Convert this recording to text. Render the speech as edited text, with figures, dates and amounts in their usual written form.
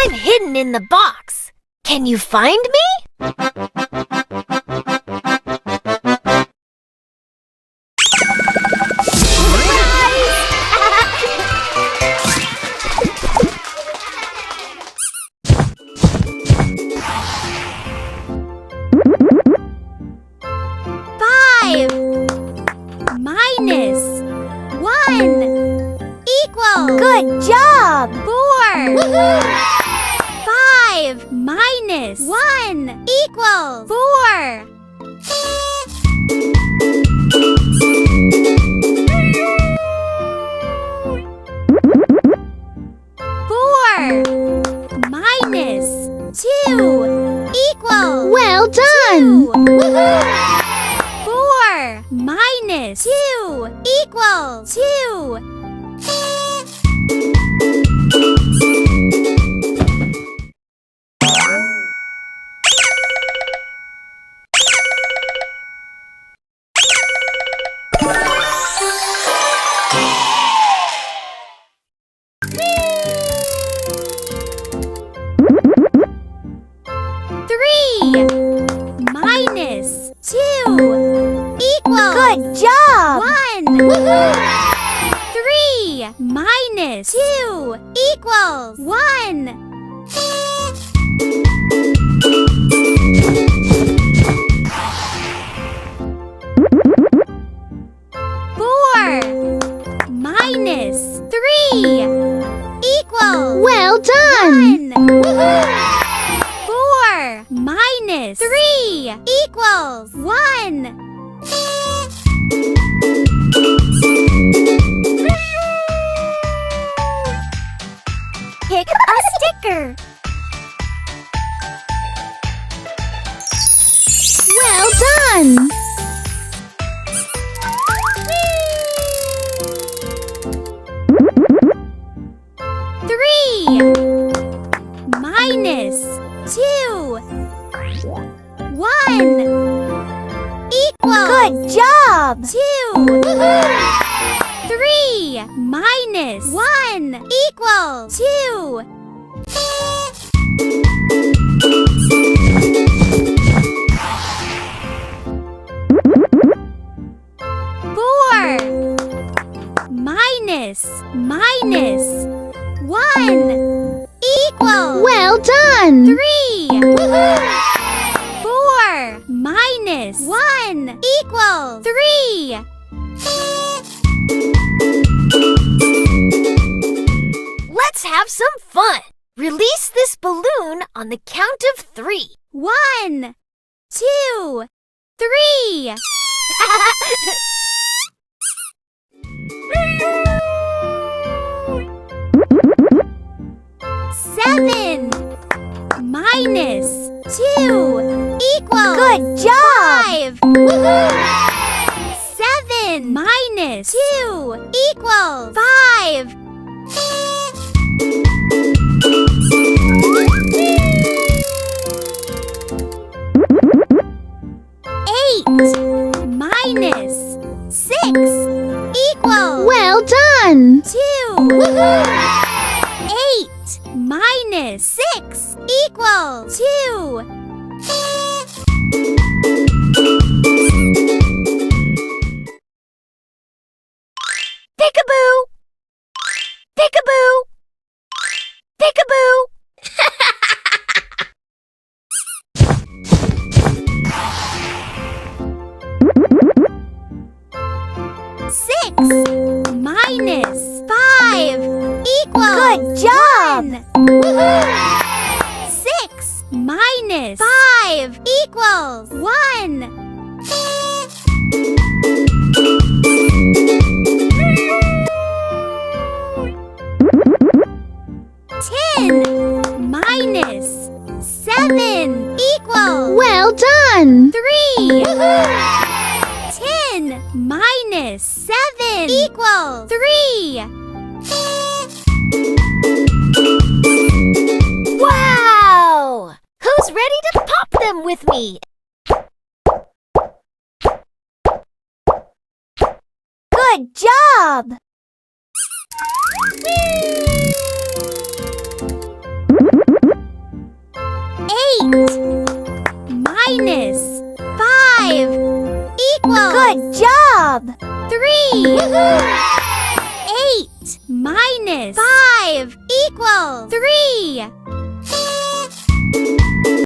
I'm hidden in the box. Can you find me? Minus 1 equals. Good job! 4. Woohoo! 5 minus 1 equals 4. 4 minus 2 equals. Well done! 2. Woohoo! 4 minus 2 equals 2. 3 minus 2 equals. Good job! 1. Woohoo! 3 minus 2 equals 1. 4 minus 3 equals. Well done! 1. Woohoo! 4 minus 3 equals 1. 'Pick a sticker. Well done! Three minus 2 1 equals. Good job! 2. Woohoo! 3 minus 1 equals 2. 4 minus 1 equals. Well done! 3. Woohoo! 4 minus 1 equals 3. 'Let's have some fun! Release this balloon on the count of 3. 1 2 3. 7 minus 2 equals. Good job! 5. Woohoo! 7 minus 2 equals 5. 8 minus 6 equals. Well done! 2. Woohoo! 8 minus 6 equals 2. 'Peekaboo! Peekaboo! Peekaboo! 6 minus 5 equals. Good job! 1. Woohoo! 6 minus 5 equals 1. 10 minus 7 equals. Well done! 3. Woohoo! 10 minus 7 equals 3. Wow! Who's ready to pop them with me? Good job! Whee! 3. 8 minus 5 equals 3.